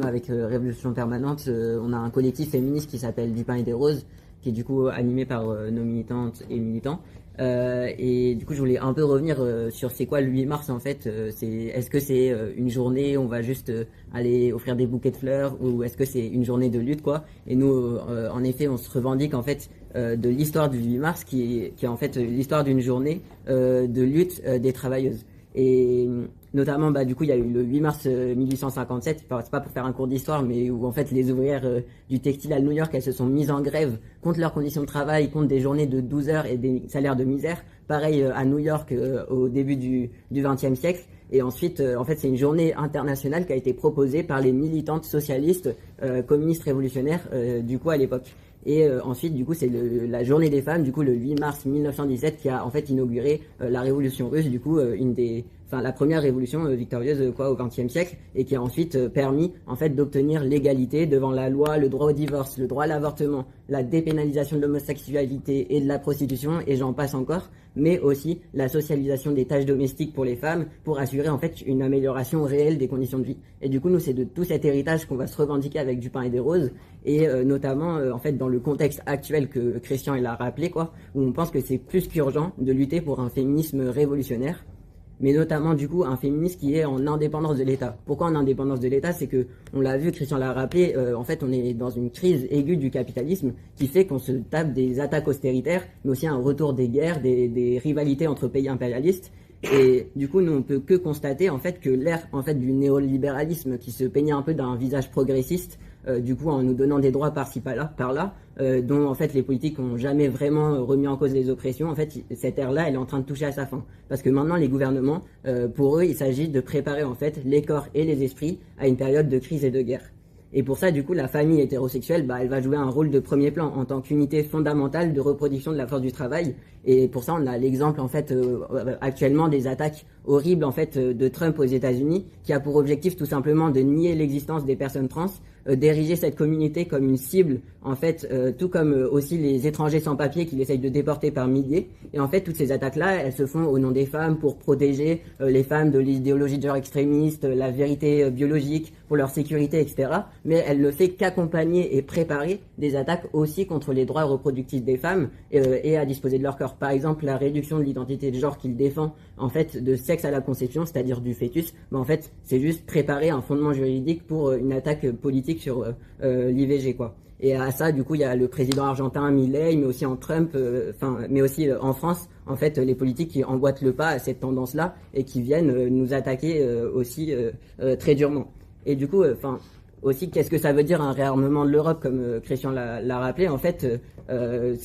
Avec Révolution Permanente, on a un collectif féministe qui s'appelle Du Pain et des Roses, qui est du coup animé par nos militantes et militants. Et du coup, je voulais un peu revenir sur c'est quoi le 8 mars en fait. Est-ce que c'est une journée où on va juste aller offrir des bouquets de fleurs, ou est-ce que c'est une journée de lutte quoi. Et nous, en effet, on se revendique en fait de l'histoire du 8 mars, qui est en fait l'histoire d'une journée de lutte des travailleuses. Et notamment, du coup, il y a eu le 8 mars 1857, c'est pas pour faire un cours d'histoire, mais où en fait les ouvrières du textile à New York, elles se sont mises en grève contre leurs conditions de travail, contre des journées de 12 heures et des salaires de misère. Pareil à New York au début du XXe siècle. Et ensuite, en fait, c'est une journée internationale qui a été proposée par les militantes socialistes communistes révolutionnaires du coup à l'époque. Et ensuite, du coup, c'est la journée des femmes, du coup, le 8 mars 1917, qui a en fait inauguré la révolution russe, du coup, la première révolution victorieuse quoi au XXe siècle, et qui a ensuite permis en fait d'obtenir l'égalité devant la loi, le droit au divorce, le droit à l'avortement, la dépénalisation de l'homosexualité et de la prostitution, et j'en passe encore, mais aussi la socialisation des tâches domestiques pour les femmes, pour assurer en fait une amélioration réelle des conditions de vie. Et du coup, nous, c'est de tout cet héritage qu'on va se revendiquer avec Du Pain et des Roses, et notamment en fait dans le contexte actuel que Christian il a rappelé quoi, où on pense que c'est plus qu'urgent de lutter pour un féminisme révolutionnaire, mais notamment du coup un féminisme qui est en indépendance de l'État. Pourquoi en indépendance de l'État? C'est que, on l'a vu, Christian l'a rappelé, en fait on est dans une crise aiguë du capitalisme qui fait qu'on se tape des attaques austéritaires, mais aussi un retour des guerres, des rivalités entre pays impérialistes. Et du coup, nous, on peut que constater en fait que l'ère en fait du néolibéralisme, qui se peignait un peu d'un visage progressiste, du coup en nous donnant des droits par-ci par-là, dont en fait les politiques n'ont jamais vraiment remis en cause les oppressions. En fait, cette ère-là, elle est en train de toucher à sa fin, parce que maintenant les gouvernements, pour eux, il s'agit de préparer en fait les corps et les esprits à une période de crise et de guerre. Et pour ça, du coup, la famille hétérosexuelle, elle va jouer un rôle de premier plan en tant qu'unité fondamentale de reproduction de la force du travail. Et pour ça, on a l'exemple en fait actuellement des attaques horribles en fait de Trump aux États-Unis, qui a pour objectif tout simplement de nier l'existence des personnes trans, d'ériger cette communauté comme une cible en fait, tout comme aussi les étrangers sans papier qu'il essaye de déporter par milliers. Et en fait, toutes ces attaques-là, elles se font au nom des femmes, pour protéger les femmes de l'idéologie de genre extrémiste, la vérité biologique, pour leur sécurité, etc. Mais elle ne fait qu'accompagner et préparer des attaques aussi contre les droits reproductifs des femmes et à disposer de leur corps. Par exemple, la réduction de l'identité de genre qu'il défend, en fait, de sexe à la conception, c'est-à-dire du fœtus, en fait, c'est juste préparer un fondement juridique pour une attaque politique sur l'IVG, quoi. Et à ça, du coup, il y a le président argentin Milei, mais aussi en Trump, mais aussi en France, en fait, les politiques qui emboîtent le pas à cette tendance-là et qui viennent nous attaquer aussi très durement. Et du coup, aussi, qu'est-ce que ça veut dire un réarmement de l'Europe, comme Christian l'a rappelé, en fait,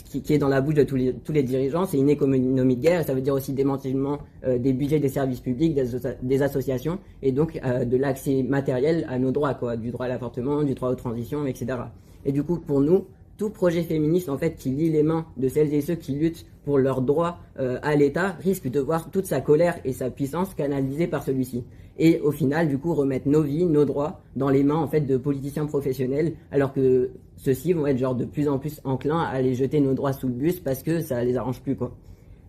qui est dans la bouche de tous les dirigeants, c'est une économie de guerre, et ça veut dire aussi démantèlement des budgets des services publics, des associations, et donc de l'accès matériel à nos droits, quoi, du droit à l'avortement, du droit aux transitions, etc. Et du coup, pour nous, tout projet féministe en fait qui lie les mains de celles et ceux qui luttent pour leurs droits à l'État risque de voir toute sa colère et sa puissance canalisée par celui-ci. Et au final, du coup, remettre nos vies, nos droits dans les mains en fait de politiciens professionnels, alors que ceux-ci vont être genre de plus en plus enclins à aller jeter nos droits sous le bus parce que ça les arrange plus, quoi.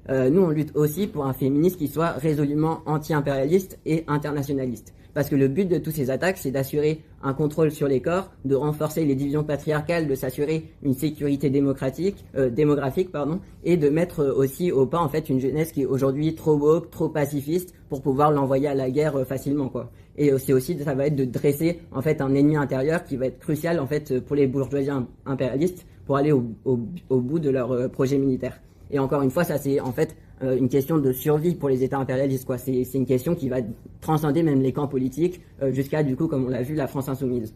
Nous, on lutte aussi pour un féminisme qui soit résolument anti-impérialiste et internationaliste. Parce que le but de toutes ces attaques, c'est d'assurer un contrôle sur les corps, de renforcer les divisions patriarcales, de s'assurer une sécurité démographique, et de mettre aussi au pas en fait une jeunesse qui est aujourd'hui trop woke, trop pacifiste, pour pouvoir l'envoyer à la guerre facilement, quoi. Et c'est aussi, ça va être de dresser en fait un ennemi intérieur qui va être crucial en fait pour les bourgeoisies impérialistes pour aller au bout de leur projet militaire. Et encore une fois, ça c'est en fait une question de survie pour les États impérialistes, quoi. C'est une question qui va transcender même les camps politiques jusqu'à, du coup, comme on l'a vu, la France insoumise.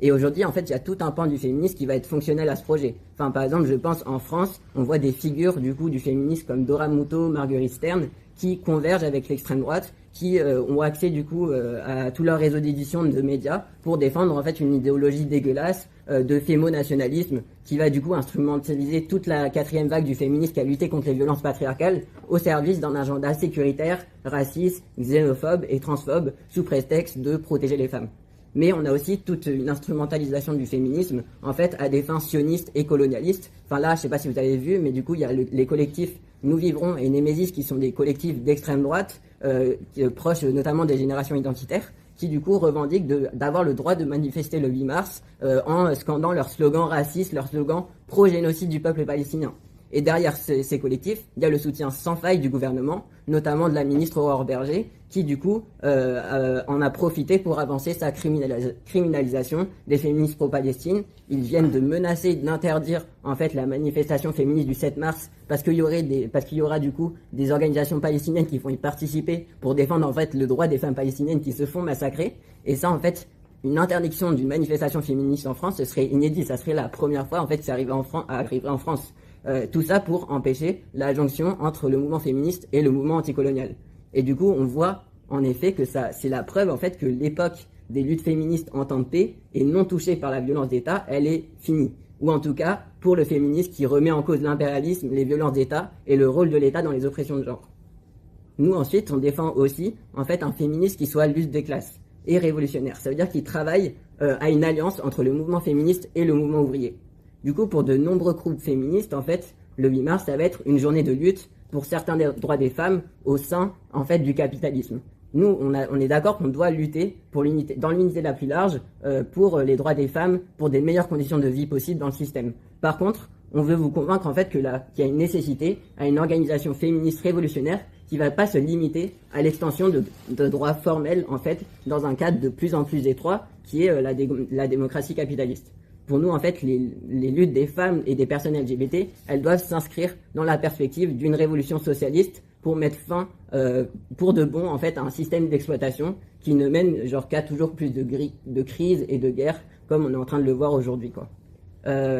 Et aujourd'hui, en fait, il y a tout un pan du féminisme qui va être fonctionnel à ce projet. Enfin, par exemple, je pense en France, on voit des figures du coup du féminisme comme Dora Muto, Marguerite Stern, qui convergent avec l'extrême droite, qui ont accès du coup à tout leur réseau d'édition de médias pour défendre en fait une idéologie dégueulasse de fémo-nationalisme qui va du coup instrumentaliser toute la quatrième vague du féminisme qui a lutté contre les violences patriarcales au service d'un agenda sécuritaire, raciste, xénophobe et transphobe sous prétexte de protéger les femmes. Mais on a aussi toute une instrumentalisation du féminisme, en fait, à des fins sionistes et colonialistes. Enfin là, je sais pas si vous avez vu, mais du coup, il y a les collectifs Nous Vivrons et Némésis, qui sont des collectifs d'extrême droite, proches notamment des générations identitaires, qui du coup revendiquent d'avoir le droit de manifester le 8 mars en scandant leurs slogans racistes, leurs slogans pro-génocide du peuple palestinien. Et derrière ces collectifs, il y a le soutien sans faille du gouvernement, notamment de la ministre Aurore Bergé, qui du coup en a profité pour avancer sa criminalisation des féministes pro-Palestine. Ils viennent de menacer d'interdire en fait la manifestation féministe du 7 mars parce qu'il y aura du coup des organisations palestiniennes qui vont y participer pour défendre en fait le droit des femmes palestiniennes qui se font massacrer. Et ça en fait, une interdiction d'une manifestation féministe en France, ce serait inédit, ça serait la première fois en fait que ça arriverait en France. Tout ça pour empêcher la jonction entre le mouvement féministe et le mouvement anticolonial. Et du coup, on voit en effet que c'est la preuve en fait que l'époque des luttes féministes en temps de paix et non touchée par la violence d'État, elle est finie. Ou en tout cas, pour le féminisme qui remet en cause l'impérialisme, les violences d'État et le rôle de l'État dans les oppressions de genre. Nous ensuite, on défend aussi en fait un féminisme qui soit lutte des classes et révolutionnaire. Ça veut dire qu'il travaille à une alliance entre le mouvement féministe et le mouvement ouvrier. Du coup, pour de nombreux groupes féministes, en fait, le 8 mars, ça va être une journée de lutte pour certains des droits des femmes au sein, en fait, du capitalisme. Nous, on est d'accord qu'on doit lutter pour l'unité, dans l'unité la plus large, pour les droits des femmes, pour des meilleures conditions de vie possibles dans le système. Par contre, on veut vous convaincre, en fait, qu'il y a une nécessité à une organisation féministe révolutionnaire qui va pas se limiter à l'extension de droits formels, en fait, dans un cadre de plus en plus étroit, qui est la démocratie capitaliste. Pour nous, en fait, les luttes des femmes et des personnes LGBT, elles doivent s'inscrire dans la perspective d'une révolution socialiste pour mettre fin, pour de bon, en fait, à un système d'exploitation qui ne mène qu'à toujours plus de crises et de guerres, comme on est en train de le voir aujourd'hui, quoi.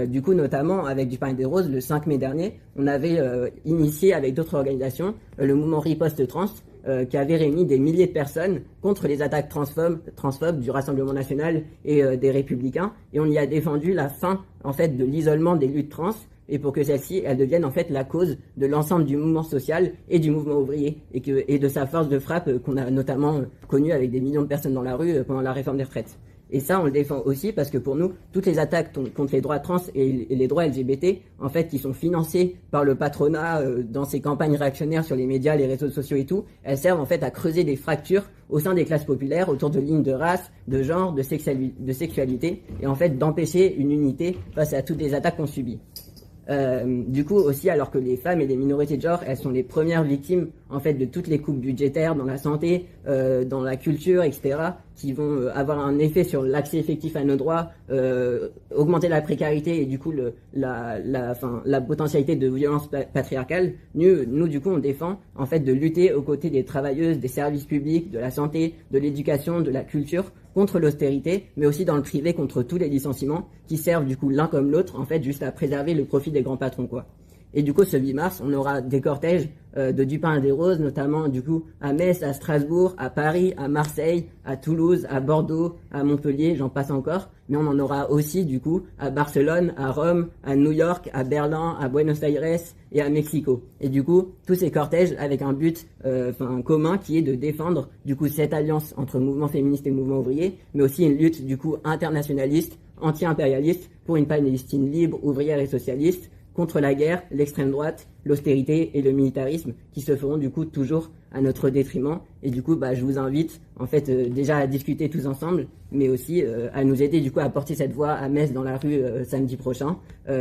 Du coup, notamment avec Du pain et des roses, le 5 mai dernier, on avait initié avec d'autres organisations le mouvement Riposte Trans, qui avait réuni des milliers de personnes contre les attaques transphobes du Rassemblement national et des Républicains, et on y a défendu la fin en fait de l'isolement des luttes trans, et pour que celles-ci elles deviennent en fait la cause de l'ensemble du mouvement social et du mouvement ouvrier, et de sa force de frappe qu'on a notamment connue avec des millions de personnes dans la rue pendant la réforme des retraites. Et ça, on le défend aussi parce que pour nous, toutes les attaques contre les droits trans et les droits LGBT, en fait, qui sont financées par le patronat dans ses campagnes réactionnaires sur les médias, les réseaux sociaux et tout, elles servent en fait à creuser des fractures au sein des classes populaires autour de lignes de race, de genre, de sexualité, et en fait d'empêcher une unité face à toutes les attaques qu'on subit. Du coup aussi, alors que les femmes et les minorités de genre, elles sont les premières victimes en fait de toutes les coupes budgétaires dans la santé, dans la culture, etc., qui vont avoir un effet sur l'accès effectif à nos droits, augmenter la précarité et du coup la potentialité de violence patriarcale. Nous du coup on défend en fait de lutter aux côtés des travailleuses, des services publics, de la santé, de l'éducation, de la culture, contre l'austérité, mais aussi dans le privé contre tous les licenciements qui servent du coup l'un comme l'autre en fait juste à préserver le profit des grands patrons, quoi. Et du coup, ce 8 mars, on aura des cortèges de Du pain et des roses, notamment du coup à Metz, à Strasbourg, à Paris, à Marseille, à Toulouse, à Bordeaux, à Montpellier, j'en passe encore. Mais on en aura aussi du coup à Barcelone, à Rome, à New York, à Berlin, à Buenos Aires et à Mexico. Et du coup, tous ces cortèges avec un but commun qui est de défendre du coup cette alliance entre mouvement féministe et mouvement ouvrier, mais aussi une lutte du coup internationaliste, anti-impérialiste pour une Palestine libre, ouvrière et socialiste, contre la guerre, l'extrême droite, l'austérité et le militarisme qui se feront du coup toujours à notre détriment. Et du coup, je vous invite en fait déjà à discuter tous ensemble, mais aussi à nous aider du coup à porter cette voix à Metz dans la rue samedi prochain.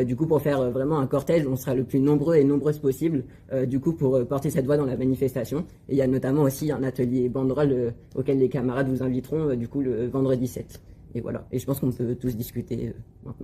Du coup, pour faire vraiment un cortège, on sera le plus nombreux et nombreuses possible du coup pour porter cette voix dans la manifestation. Et il y a notamment aussi un atelier banderole auquel les camarades vous inviteront du coup le vendredi 7. Et voilà. Et je pense qu'on peut tous discuter maintenant.